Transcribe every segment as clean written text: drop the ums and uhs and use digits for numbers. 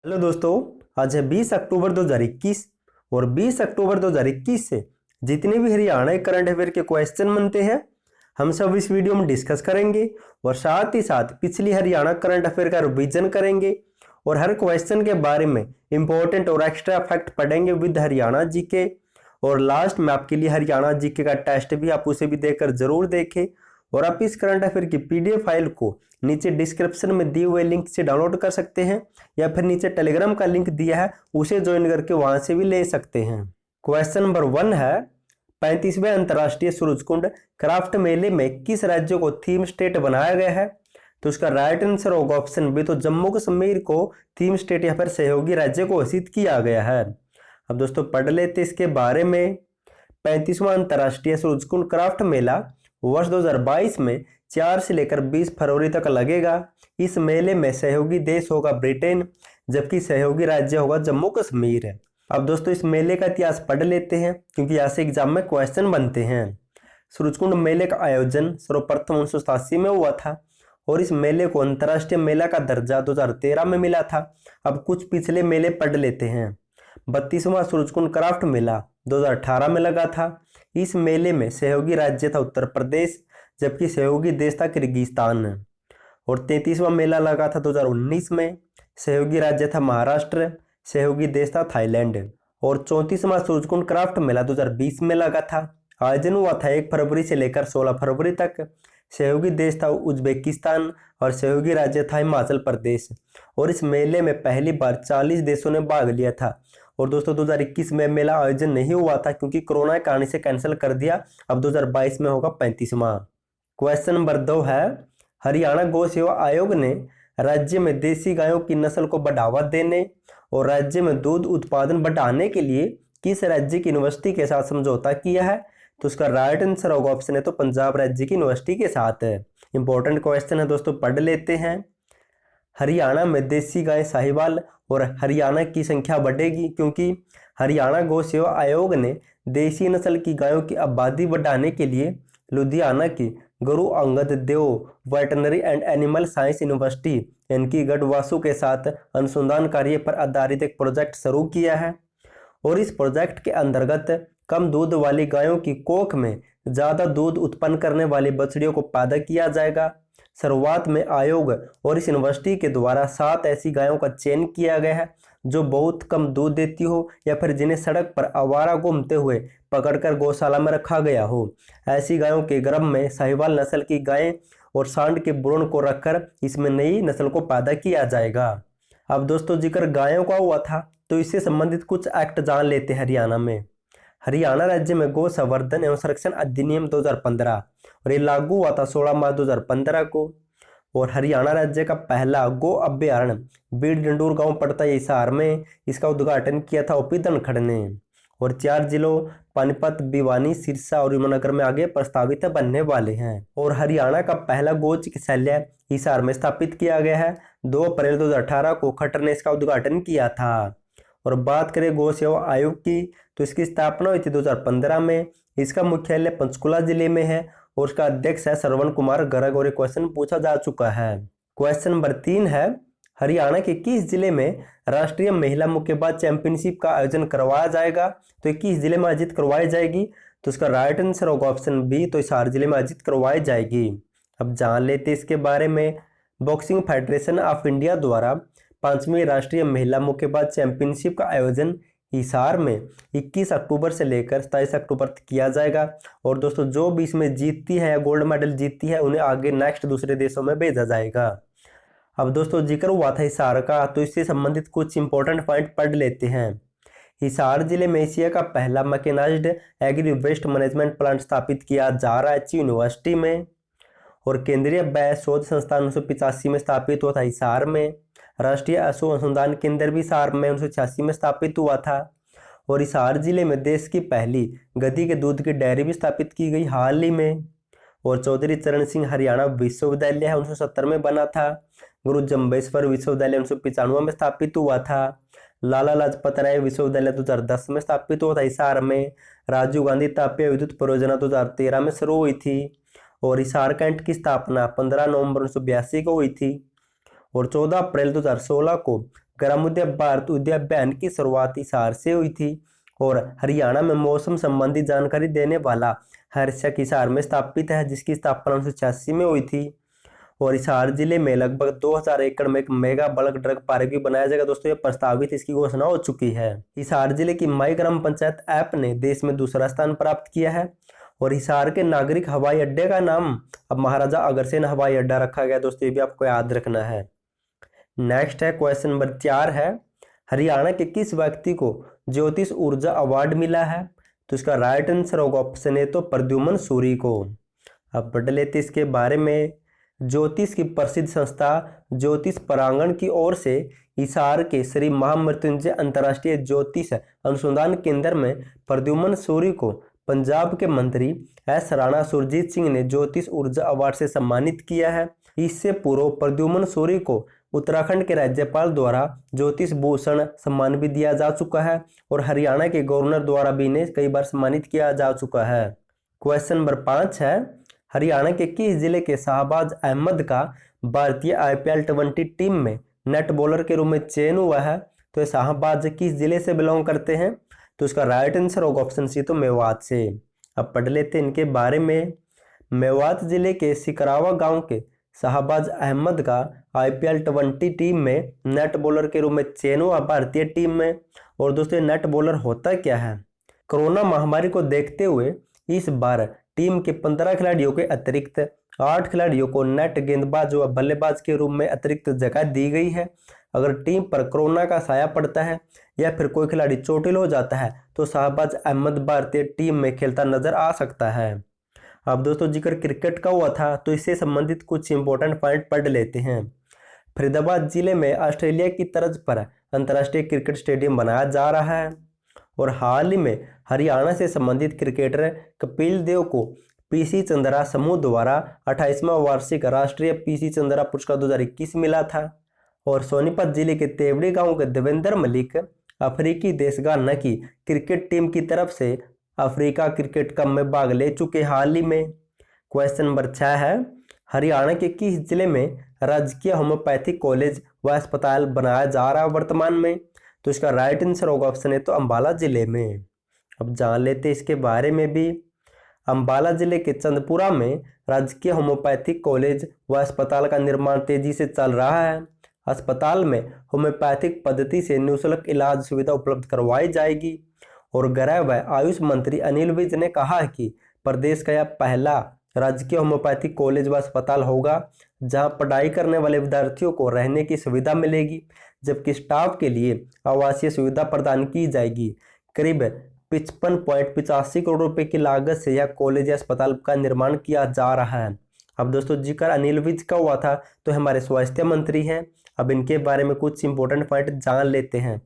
Hello दोस्तों, आज है 20 अक्टूबर 2021 और 20 अक्टूबर 2021 से जितने भी हरियाणा करंट अफेयर के क्वेश्चन बनते हैं हम सब इस वीडियो में डिस्कस करेंगे और साथ ही साथ पिछली हरियाणा करंट अफेयर का रिवीजन करेंगे और हर क्वेश्चन के बारे में इंपॉर्टेंट और एक्स्ट्रा फैक्ट पढ़ेंगे विद हरियाणा जीके। और लास्ट में आपके लिए हरियाणा जीके का टेस्ट भी आप उसे भी देखकर जरूर देखें। और आप इस करंट अफेयर की पीडीएफ फाइल को नीचे डिस्क्रिप्शन में दिए हुए लिंक से डाउनलोड कर सकते हैं या फिर नीचे टेलीग्राम का लिंक दिया है उसे ज्वाइन करके वहां से भी ले सकते हैं। क्वेश्चन नंबर 1 है 35वें अंतर्राष्ट्रीय सूरजकुंड क्राफ्ट मेले में किस राज्य को थीम स्टेट बनाया गया है? तो उसका राइट आंसर होगा ऑप्शन बी, तो जम्मू कश्मीर को थीम स्टेट या फिर सहयोगी राज्य को घोषित किया गया है। अब दोस्तों पढ़ लेते इसके बारे में। 35वां अंतर्राष्ट्रीय सूरजकुंड क्राफ्ट मेला वर्ष 2022 में 4 से लेकर 20 फरवरी तक लगेगा। इस मेले में सहयोगी देश होगा ब्रिटेन, जबकि सहयोगी राज्य होगा जम्मू कश्मीर। अब दोस्तों इस मेले का इतिहास पढ़ लेते हैं क्योंकि यहाँ से एग्जाम में क्वेश्चन बनते हैं। सूरजकुंड मेले का आयोजन सर्वप्रथम 1987 में हुआ था और इस मेले को अंतर्राष्ट्रीय मेला का दर्जा 2013 में मिला था। अब कुछ पिछले मेले पढ़ लेते हैं। 32वां सूरजकुंड क्राफ्ट मेला 2018 में लगा था। इस मेले में सहयोगी राज्य था उत्तर प्रदेश, जबकि सहयोगी देश था किर्गिस्तान। और 33वां मेला लगा था 2019 में। सहयोगी राज्य था महाराष्ट्र, सहयोगी देश था थाईलैंड। और 34वां सूरजकुंड क्राफ्ट मेला 2020 में लगा था। आयोजन हुआ था 1 फरवरी से लेकर 16 फरवरी तक। सहयोगी देश था उज्बेकिस्तान और सहयोगी राज्य था हिमाचल प्रदेश। और इस मेले में पहली बार 40 देशों ने भाग लिया था। और दोस्तों 2021 में मेला आयोजन नहीं हुआ था क्योंकि कोरोना के कारण से कैंसिल कर दिया। अब 2022 में होगा 35वां। क्वेश्चन नंबर 2 है हरियाणा गौ सेवा आयोग ने राज्य में देसी गायों की नस्ल को बढ़ावा देने और राज्य में दूध उत्पादन बढ़ाने के लिए किस राज्य की यूनिवर्सिटी के साथ समझौता किया है? तो उसका राइट आंसर होगा ऑप्शन है, तो पंजाब राज्य की यूनिवर्सिटी के साथ है। इंपॉर्टेंट क्वेश्चन है दोस्तों, पढ़ लेते हैं। हरियाणा में देसी गाय साहिवाल और हरियाणा की संख्या बढ़ेगी क्योंकि हरियाणा गौ सेवा आयोग ने देसी नस्ल की गायों की आबादी बढ़ाने के लिए लुधियाना की Guru Angad Dev veterinary and animal science university इनकी गढ़वासु के साथ अनुसंधान कार्य पर आधारित एक प्रोजेक्ट शुरू किया है। और इस प्रोजेक्ट के अंतर्गत कम दूध वाली गायों की कोख में ज़्यादा दूध उत्पन्न करने वाली बछड़ियों को पैदा किया जाएगा। शुरुआत में आयोग और इस यूनिवर्सिटी के द्वारा 7 ऐसी गायों का चयन किया गया है जो बहुत कम दूध देती हो या फिर जिन्हें सड़क पर आवारा घूमते हुए पकड़कर गौशाला में रखा गया हो। ऐसी गायों के गर्भ में साहिवाल नस्ल की गायें और सांड के भ्रूण को रखकर इसमें नई नस्ल को पैदा किया जाएगा। अब दोस्तों जिक्र गायों का हुआ था तो इससे संबंधित कुछ एक्ट जान लेते हैं। हरियाणा में हरियाणा राज्य में गौ संवर्धन एवं संरक्षण अधिनियम 2015 और ये लागू हुआ था 16 मार्च 2015 को। और हरियाणा राज्य का पहला गो अभ्यारण्य बीड़ डंडूर गांव पड़ता है हिसार में, इसका उद्घाटन किया था ओपी धनखड़ ने। और 4 जिलों पानीपत, भिवानी, सिरसा और यमुनानगर में आगे प्रस्तावित बनने वाले हैं। और हरियाणा का पहला गो चिकित्सालय हिसार में स्थापित किया गया है। 2 अप्रैल 2018 को खट्टर ने इसका उद्घाटन किया था। और बात करें गौ सेवा आयोग की तो इसकी स्थापना हुई थी 2015 में। इसका मुख्यालय पंचकुला जिले में है और उसका अध्यक्ष है श्रवण कुमार गर्ग। और ये क्वेश्चन पूछा जा चुका है। क्वेश्चन नंबर 3 है हरियाणा के किस जिले में राष्ट्रीय महिला मुक्केबाज चैंपियनशिप का आयोजन करवाया जाएगा? तो किस जिले में आयोजित करवाई जाएगी? तो इसका राइट आंसर होगा ऑप्शन बी, तो हिसार जिले में आयोजित करवाई जाएगी। अब जान लेते इसके बारे में। बॉक्सिंग फेडरेशन ऑफ इंडिया द्वारा 5वीं राष्ट्रीय महिला मुक्केबाज चैंपियनशिप का आयोजन हिसार में 21 अक्टूबर से लेकर 27 अक्टूबर तक किया जाएगा। और दोस्तों जो भी इसमें जीतती है या गोल्ड मेडल जीतती है उन्हें आगे नेक्स्ट दूसरे देशों में भेजा जाएगा। अब दोस्तों जिक्र हुआ था हिसार का तो इससे संबंधित कुछ इंपॉर्टेंट पॉइंट पढ़ लेते हैं। हिसार जिले में एशिया का पहला mechanized agri waste management plant स्थापित किया जा रहा है यूनिवर्सिटी में। और केंद्रीय व्यय शोध संस्थान 1985 में स्थापित हुआ था हिसार में। राष्ट्रीय अश्व अनुसंधान केंद्र भी हिसार में 1986 में स्थापित हुआ था। और हिसार जिले में देश की पहली गधी के दूध की डेयरी भी स्थापित की गई हाल ही में। और चौधरी चरण सिंह हरियाणा विश्वविद्यालय है 1970 में बना था। गुरु जम्बेश्वर विश्वविद्यालय 1995 में स्थापित हुआ था। लाला लाजपत राय विश्वविद्यालय 2010 में स्थापित हुआ था हिसार में। राजीव गांधी तापीय विद्युत परियोजना 2013 में शुरू हुई थी। और हिसार कैंट की स्थापना 15 नवंबर 1982 को हुई थी। और 14 अप्रैल 2016 को ग्रामोदय भारत उद्यान अभियान की शुरुआत हिसार से हुई थी। और हरियाणा में मौसम संबंधी जानकारी देने वाला हर्षक हिसार में स्थापित है, जिसकी स्थापना 1986 में हुई थी। और हिसार जिले में लगभग 2000 एकड़ में एक मेगा बल्क ड्रग पार्क भी बनाया जाएगा दोस्तों, ये प्रस्तावित, इसकी घोषणा हो चुकी है। हिसार जिले की माई ग्राम पंचायत ऐप ने देश में दूसरा स्थान प्राप्त किया है। और हिसार के नागरिक हवाई अड्डे का नाम अब महाराजा अग्रसेन हवाई अड्डा रखा गया दोस्तों, ये भी आपको याद रखना है। नेक्स्ट है क्वेश्चन नंबर 4 है, हरियाणा के किस व्यक्ति को ज्योतिष ऊर्जा अवार्ड मिला है? तो इसका राइट आंसर होगा ऑप्शन ए तो प्रद्युमन सूरी को। अब पढ़ लेते इसके बारे में। ज्योतिष की प्रसिद्ध संस्था ज्योतिष परांगण की ओर से हिसार के श्री महामृत्युंजय अंतर्राष्ट्रीय ज्योतिष अनुसंधान केंद्र में प्रद्युमन सूरी को पंजाब के मंत्री एस राणा सुरजीत सिंह ने ज्योतिष ऊर्जा अवार्ड से सम्मानित किया है। इससे पूर्व प्रद्युमन सूरी को उत्तराखंड के राज्यपाल द्वारा ज्योतिष भूषण सम्मान भी दिया जा चुका है। और हरियाणा के गवर्नर द्वारा भी इन्हें कई बार सम्मानित किया जा चुका है। क्वेश्चन नंबर 5 है, हरियाणा के किस जिले के शाहबाज अहमद का भारतीय IPL T20 टीम में नेट बॉलर के रूप में चयन हुआ है? तो ये शाहबाज किस जिले से बिलोंग करते हैं? तो इसका राइट आंसर होगा ऑप्शन सी तो मेवात से। अब पढ़ लेते हैं इनके बारे में। मेवात जिले के सिकरावा गांव के शाहबाज अहमद का IPL T20 टीम में नेट बॉलर के रूप में चयन हुआ भारतीय टीम में। और दोस्तों नेट बॉलर होता क्या है? कोरोना महामारी को देखते हुए इस बार टीम के 15 खिलाड़ियों के अतिरिक्त 8 खिलाड़ियों को नेट गेंदबाज व बल्लेबाज के रूप में अतिरिक्त जगह दी गई है। अगर टीम पर कोरोना का साया पड़ता है या फिर कोई खिलाड़ी चोटिल हो जाता है तो शाहबाज अहमद भारतीय टीम में खेलता नजर आ सकता है। अब दोस्तों जिक्र क्रिकेट का हुआ था तो इससे संबंधित कुछ इंपॉर्टेंट पॉइंट पढ़ लेते हैं। फरीदाबाद जिले में ऑस्ट्रेलिया की तर्ज पर अंतर्राष्ट्रीय क्रिकेट स्टेडियम बनाया जा रहा है। और हाल ही में हरियाणा से संबंधित क्रिकेटर कपिल देव को पीसी चंद्रा समूह द्वारा 28वां वार्षिक राष्ट्रीय पीसी चंद्रा पुरस्कार 2021 मिला था। और सोनीपत जिले के तेवड़ी गांव के देवेंद्र मलिक अफ्रीकी देश घाना की क्रिकेट टीम की तरफ से अफ्रीका क्रिकेट कप में भाग ले चुके हाल ही में। क्वेश्चन नंबर 6 है, हरियाणा के किस जिले में राजकीय होम्योपैथिक कॉलेज व अस्पताल बनाया जा रहा है वर्तमान में? तो इसका राइट आंसर होगा ऑप्शन ए तो अंबाला जिले में। अब जान लेते इसके बारे में भी। अंबाला जिले के चंदपुरा में राजकीय होम्योपैथिक कॉलेज व अस्पताल का निर्माण तेजी से चल रहा है। अस्पताल में होम्योपैथिक पद्धति से निःशुल्क इलाज सुविधा उपलब्ध करवाई जाएगी। और गृह व आयुष मंत्री अनिल विज ने कहा है कि प्रदेश का यह पहला राजकीय होम्योपैथिक कॉलेज व अस्पताल होगा जहां पढ़ाई करने वाले विद्यार्थियों को रहने की सुविधा मिलेगी, जबकि स्टाफ के लिए आवासीय सुविधा प्रदान की जाएगी। करीब 55.85 करोड़ रुपए की लागत से यह कॉलेज या अस्पताल का निर्माण किया जा रहा है। अब दोस्तों जिक्र अनिल विज का हुआ था तो हमारे स्वास्थ्य मंत्री हैं। अब इनके बारे में कुछ इंपॉर्टेंट पॉइंट जान लेते हैं।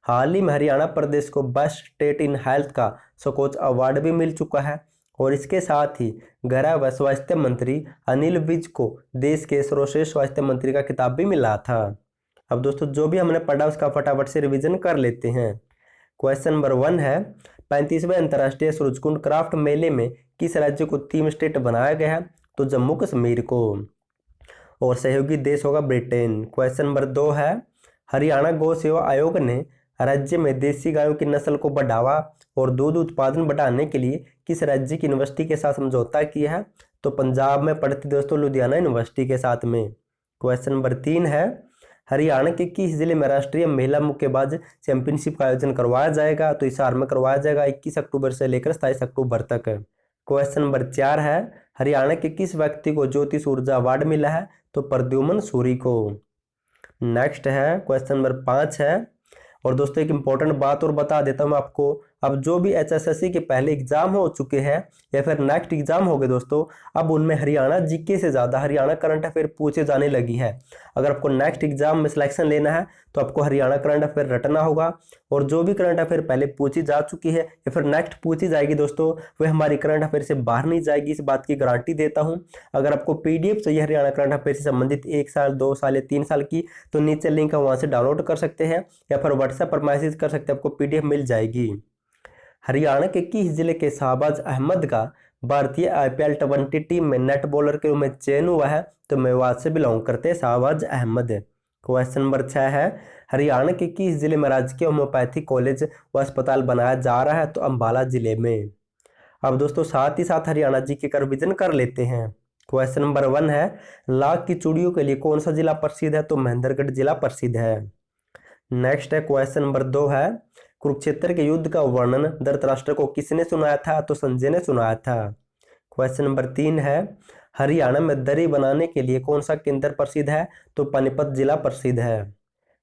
हाल ही में हरियाणा प्रदेश को बेस्ट स्टेट इन हेल्थ का सर्वोच्च अवार्ड भी मिल चुका है। और इसके साथ ही गृह व स्वास्थ्य मंत्री अनिल विज को देश के सर्वश्रेष्ठ स्वास्थ्य मंत्री का खिताब भी मिला था। अब दोस्तों जो भी हमने पढ़ा उसका फटाफट से रिवीजन कर लेते हैं। क्वेश्चन नंबर 1 है, 35वें अंतर्राष्ट्रीय सूरजकुंड क्राफ्ट मेले में किस राज्य को थीम स्टेट बनाया गया है? तो जम्मू कश्मीर को। और सहयोगी देश होगा ब्रिटेन। क्वेश्चन नंबर 2 है, हरियाणा गौ सेवा आयोग ने राज्य में देसी गायों की नस्ल को बढ़ावा और दूध उत्पादन बढ़ाने के लिए किस राज्य की यूनिवर्सिटी के साथ समझौता किया है? तो पंजाब में पढ़ती दोस्तों लुधियाना यूनिवर्सिटी के साथ में। क्वेश्चन नंबर 3 है, हरियाणा के किस जिले में राष्ट्रीय महिला मुक्केबाज चैंपियनशिप का आयोजन करवाया जाएगा? तो हिसार में करवाया जाएगा 21 अक्टूबर से लेकर 27 अक्टूबर तक। क्वेश्चन नंबर 4 है, हरियाणा के किस व्यक्ति को ज्योतिष ऊर्जा अवार्ड मिला है? तो प्रद्युमन सूरी को। नेक्स्ट है क्वेश्चन नंबर 5 है। और दोस्तों एक इंपॉर्टेंट बात और बता देता हूँ आपको, अब जो भी HSSC के पहले एग्जाम हो चुके हैं या फिर नेक्स्ट एग्जाम हो गए दोस्तों, अब उनमें हरियाणा जीके से ज़्यादा हरियाणा करंट अफेयर पूछे जाने लगी है। अगर आपको नेक्स्ट एग्जाम में सिलेक्शन लेना है तो आपको हरियाणा करंट अफेयर रटना होगा। और जो भी करंट अफेयर पहले पूछी जा चुकी है या फिर नेक्स्ट पूछी जाएगी दोस्तों, वह हमारी करंट अफेयर से बाहर नहीं जाएगी, इस बात की गारंटी देता हूँ। अगर आपको PDF चाहिए हरियाणा करंट अफेयर से संबंधित 1 साल 2 साल या 3 साल की, तो नीचे लिंक है वहाँ से डाउनलोड कर सकते हैं या फिर व्हाट्सएप पर मैसेज कर सकते हैं, आपको PDF मिल जाएगी। हरियाणा के किस जिले के शाहबाज अहमद का भारतीय IPL T20 टीम में नेट बॉलर के रूप में चयन हुआ है? तो मेवात से बिलोंग करते हैं शाहबाज अहमद। क्वेश्चन नंबर 6 है, हरियाणा के किस जिले में राजकीय होम्योपैथी कॉलेज व अस्पताल बनाया जा रहा है? तो अंबाला जिले में। अब दोस्तों साथ ही साथ हरियाणा जी के रिवीजन कर लेते हैं। क्वेश्चन नंबर 1 है, लाख की चूड़ियों के लिए कौन सा जिला प्रसिद्ध है? तो महेंद्रगढ़ जिला प्रसिद्ध है। नेक्स्ट है क्वेश्चन नंबर 2 है, कुरुक्षेत्र के युद्ध का वर्णन धृतराष्ट्र को किसने सुनाया था? तो संजय ने सुनाया था। क्वेश्चन नंबर 3 है, हरियाणा में दरी बनाने के लिए कौन सा केंद्र प्रसिद्ध है? तो पानीपत जिला प्रसिद्ध है।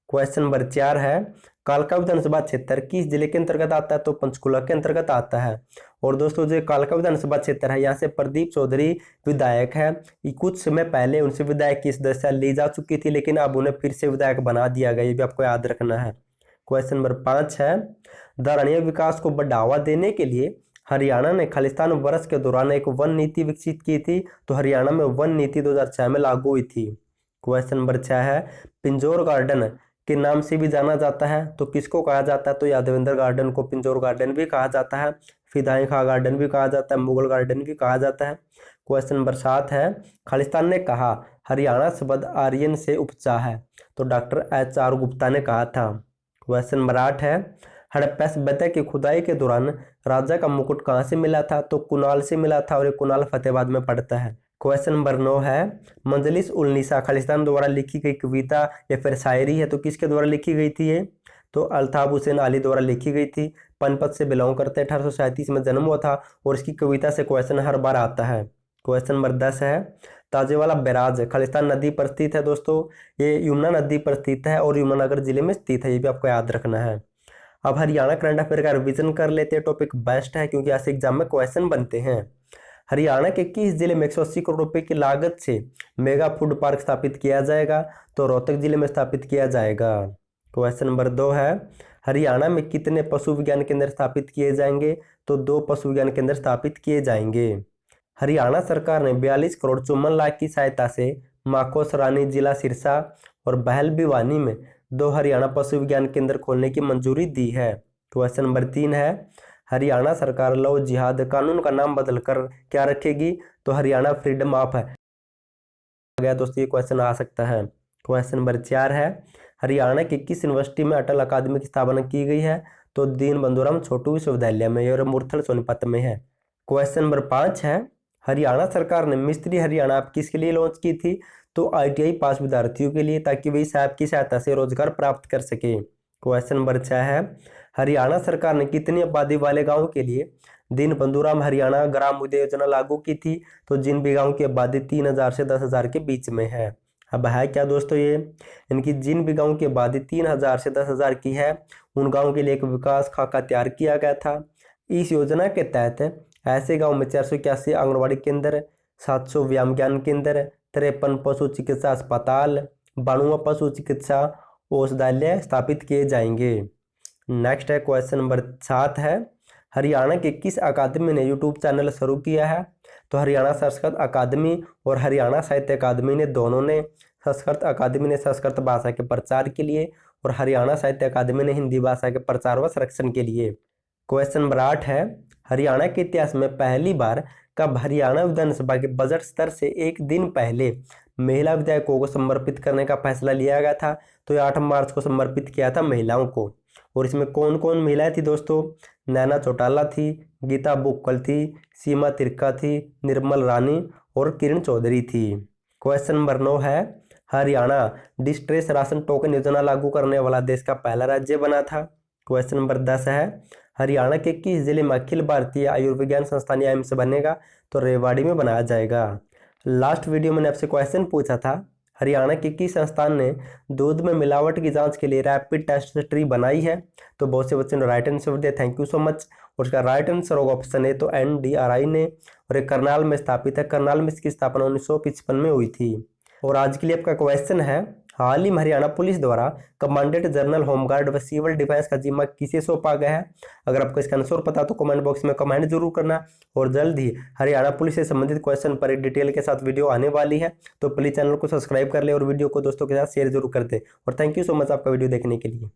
क्वेश्चन नंबर 4 है, कालका विधानसभा क्षेत्र किस जिले के अंतर्गत आता है? तो पंचकुला के अंतर्गत आता है। और दोस्तों जो कालका विधानसभा क्षेत्र है, यहाँ से प्रदीप चौधरी विधायक है। कुछ समय पहले उनसे विधायक की सदस्यता ली जा चुकी थी, लेकिन अब उन्हें फिर से विधायक बना दिया गया, ये भी आपको याद रखना है। क्वेश्चन नंबर 5 है, धारणीय विकास को बढ़ावा देने के लिए हरियाणा ने खालिस्तान वर्ष के दौरान एक वन नीति विकसित की थी। तो हरियाणा में वन नीति 2006 में लागू हुई थी। क्वेश्चन नंबर 6 है, पिंजौर गार्डन के नाम से भी जाना जाता है, तो किसको कहा जाता है? तो यादवेंद्र गार्डन को पिंजौर गार्डन भी कहा जाता है, फिदाई खां गार्डन भी कहा जाता है, मुगल गार्डन भी कहा जाता है। क्वेश्चन नंबर 7 है, खालिस्तान ने कहा हरियाणा शब्द आर्यन से उपजा है? तो डॉक्टर HR गुप्ता ने कहा था। क्वेश्चन नंबर 8 है, हड़प्पा सभ्यता की खुदाई के दौरान राजा का मुकुट कहाँ से मिला था? तो कुनाल से मिला था, और ये कुनाल फतेहाबाद में पड़ता है। क्वेश्चन नंबर 9 है, मंजलिस उल निसा खालिस्तान द्वारा लिखी गई कविता या फिर शायरी है, तो किसके द्वारा लिखी गई थी ये? तो अल्ताफ हुसैन अली द्वारा लिखी गई थी। पानीपत से बिलोंग करते 1837 में जन्म हुआ था, और इसकी कविता से क्वेश्चन हर बार आता है। क्वेश्चन नंबर 10 है, ताजेवाला बैराज खालिस्तान नदी पर स्थित है। दोस्तों ये यमुना नदी पर स्थित है और यमुनानगर जिले में स्थित है, ये भी आपको याद रखना है। अब हरियाणा करंट अफेयर का रिवीजन कर लेते हैं। टॉपिक बेस्ट है क्योंकि ऐसे एग्जाम में क्वेश्चन बनते हैं। हरियाणा के किस जिले में 180 करोड़ रुपए की लागत से मेगा फूड पार्क स्थापित किया जाएगा? तो रोहतक जिले में स्थापित किया जाएगा। क्वेश्चन नंबर 2 है, हरियाणा में कितने पशु विज्ञान केंद्र स्थापित किए जाएंगे? तो 2 पशु विज्ञान केंद्र स्थापित किए जाएंगे। हरियाणा सरकार ने 42 करोड़ 54 लाख की सहायता से माकोस रानी जिला सिरसा और बहल भिवानी में 2 हरियाणा पशु विज्ञान केंद्र खोलने की मंजूरी दी है। क्वेश्चन नंबर 3 है, हरियाणा सरकार लव जिहाद कानून का नाम बदलकर क्या रखेगी? तो हरियाणा फ्रीडम ऑफ है गया। दोस्तों ये क्वेश्चन आ सकता है। क्वेश्चन नंबर 4 है, हरियाणा की किस यूनिवर्सिटी में अटल अकादमी की स्थापना की गई है? तो दीन बंधुराम छोटू विश्वविद्यालय में और मुरथल सोनीपत में है। क्वेश्चन नंबर 5 है, हरियाणा सरकार ने मिस्त्री हरियाणा ऐप किसके लिए लॉन्च की थी? तो ITI पास विद्यार्थियों के लिए, ताकि वे इस ऐप की सहायता से रोजगार प्राप्त कर सके। क्वेश्चन नंबर 6 है, हरियाणा सरकार ने कितनी आबादी वाले गांव के लिए दीन बंधुराम हरियाणा ग्राम उदय योजना लागू की थी? तो जिन भी गाँव की आबादी 3000 से 10,000 के बीच में है। अब है क्या दोस्तों ये, इनकी जिन भी गाँव की आबादी 3000 से 10,000 की है, उन गाँव के लिए एक विकास खाका तैयार किया गया था। इस योजना के तहत ऐसे गाँव में 481 आंगनबाड़ी केंद्र, 700 व्यायाम ज्ञान केंद्र, 53 पशु चिकित्सा अस्पताल, 92 पशु चिकित्सा औषधालय स्थापित किए जाएंगे। नेक्स्ट है क्वेश्चन नंबर 7 है, हरियाणा के किस अकादमी ने यूट्यूब चैनल शुरू किया है? तो हरियाणा संस्कृत अकादमी और हरियाणा साहित्य अकादमी ने दोनों ने। संस्कृत अकादमी ने संस्कृत भाषा के प्रचार के लिए और हरियाणा साहित्य अकादमी ने हिंदी भाषा के प्रचार व संरक्षण के लिए। क्वेश्चन नंबर 8 है, हरियाणा के इतिहास में पहली बार कब हरियाणा विधानसभा के बजट सत्र से एक दिन पहले महिला विधायकों को समर्पित करने का फैसला लिया गया था? तो 8 मार्च को समर्पित किया था महिलाओं को। और इसमें कौन कौन महिलाएं थी दोस्तों? नैना चौटाला थी, गीता बुक्कल थी, सीमा तिर्का थी, निर्मल रानी और किरण चौधरी थी। क्वेश्चन नंबर 9 है, हरियाणा डिस्ट्रेस राशन टोकन योजना लागू करने वाला देश का पहला राज्य बना था। क्वेश्चन नंबर 10 है, हरियाणा के किस जिले में अखिल भारतीय आयुर्विज्ञान संस्थान एम्स बनेगा? तो रेवाड़ी में बनाया जाएगा। लास्ट वीडियो मैंने आपसे क्वेश्चन पूछा था, हरियाणा के किस संस्थान ने दूध में मिलावट की जांच के लिए रैपिड टेस्ट ट्री बनाई है? तो बहुत से बच्चों ने राइट आंसर दिया, थैंक यू सो मच। और इसका राइट आंसर होगा ऑप्शन ए, तो NDRI ने। और एक करनाल में स्थापित है। करनाल में इसकी स्थापना 1955 में हुई थी। और आज के लिए आपका क्वेश्चन है, हाल ही में हरियाणा पुलिस द्वारा कमांडेंट जनरल होमगार्ड व सिविल डिफेंस का जिम्मा किसे सौंपा गया है? अगर आपको इसका आंसर पता तो कमेंट बॉक्स में कमेंट जरूर करना। और जल्द ही हरियाणा पुलिस से संबंधित क्वेश्चन पर एक डिटेल के साथ वीडियो आने वाली है, तो प्लीज चैनल को सब्सक्राइब कर ले और वीडियो को दोस्तों के साथ शेयर जरूर कर दे। और थैंक यू सो मच आपका वीडियो देखने के लिए।